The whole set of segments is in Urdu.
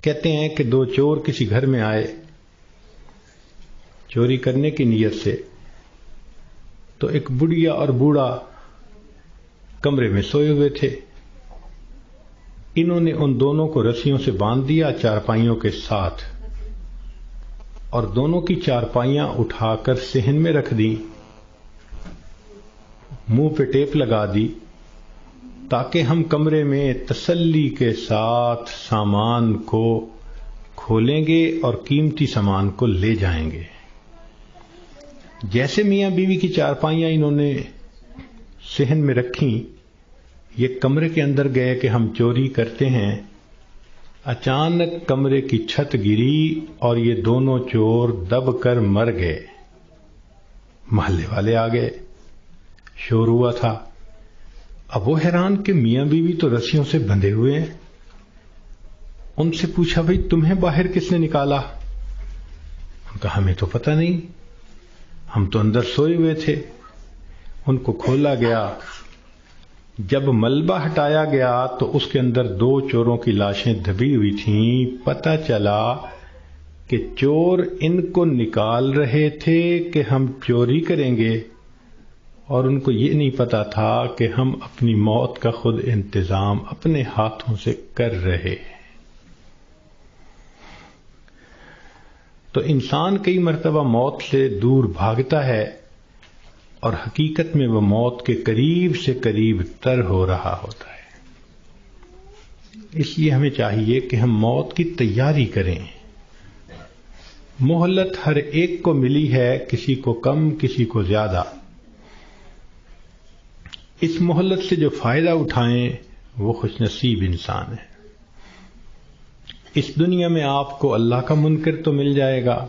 کہتے ہیں کہ دو چور کسی گھر میں آئے چوری کرنے کی نیت سے، تو ایک بڑھیا اور بوڑھا کمرے میں سوئے ہوئے تھے۔ انہوں نے ان دونوں کو رسیوں سے باندھ دیا چارپائیوں کے ساتھ، اور دونوں کی چارپائیاں اٹھا کر صحن میں رکھ دیں، منہ پہ ٹیپ لگا دی تاکہ ہم کمرے میں تسلی کے ساتھ سامان کو کھولیں گے اور قیمتی سامان کو لے جائیں گے۔ جیسے میاں بیوی کی چارپائیاں انہوں نے صحن میں رکھیں، یہ کمرے کے اندر گئے کہ ہم چوری کرتے ہیں، اچانک کمرے کی چھت گری اور یہ دونوں چور دب کر مر گئے۔ محلے والے آ گئے، شور ہوا تھا۔ اب وہ حیران کہ میاں بیوی تو رسیوں سے بندھے ہوئے ہیں۔ ان سے پوچھا بھئی تمہیں باہر کس نے نکالا؟ ان کہا ہمیں تو پتہ نہیں، ہم تو اندر سوئے ہوئے تھے۔ ان کو کھولا گیا، جب ملبہ ہٹایا گیا تو اس کے اندر دو چوروں کی لاشیں دبی ہوئی تھیں۔ پتہ چلا کہ چور ان کو نکال رہے تھے کہ ہم چوری کریں گے، اور ان کو یہ نہیں پتا تھا کہ ہم اپنی موت کا خود انتظام اپنے ہاتھوں سے کر رہے ہیں۔ تو انسان کئی مرتبہ موت سے دور بھاگتا ہے اور حقیقت میں وہ موت کے قریب سے قریب تر ہو رہا ہوتا ہے۔ اس لیے ہمیں چاہیے کہ ہم موت کی تیاری کریں۔ مہلت ہر ایک کو ملی ہے، کسی کو کم کسی کو زیادہ۔ اس مہلت سے جو فائدہ اٹھائیں وہ خوش نصیب انسان ہے۔ اس دنیا میں آپ کو اللہ کا منکر تو مل جائے گا،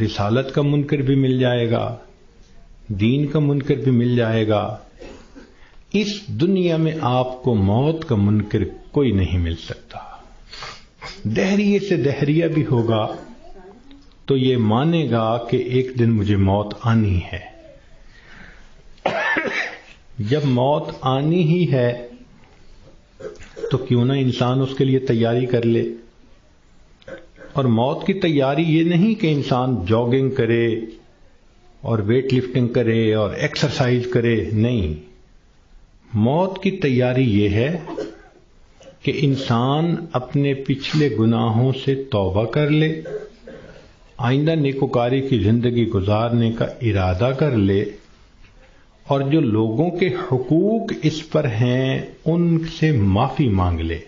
رسالت کا منکر بھی مل جائے گا، دین کا منکر بھی مل جائے گا۔ اس دنیا میں آپ کو موت کا منکر کوئی نہیں مل سکتا۔ دہریے سے دہریہ بھی ہوگا تو یہ مانے گا کہ ایک دن مجھے موت آنی ہے۔ جب موت آنی ہی ہے تو کیوں نہ انسان اس کے لیے تیاری کر لے۔ اور موت کی تیاری یہ نہیں کہ انسان جاگنگ کرے اور ویٹ لفٹنگ کرے اور ایکسرسائز کرے، نہیں۔ موت کی تیاری یہ ہے کہ انسان اپنے پچھلے گناہوں سے توبہ کر لے، آئندہ نیکوکاری کی زندگی گزارنے کا ارادہ کر لے، اور جو لوگوں کے حقوق اس پر ہیں ان سے معافی مانگ لے۔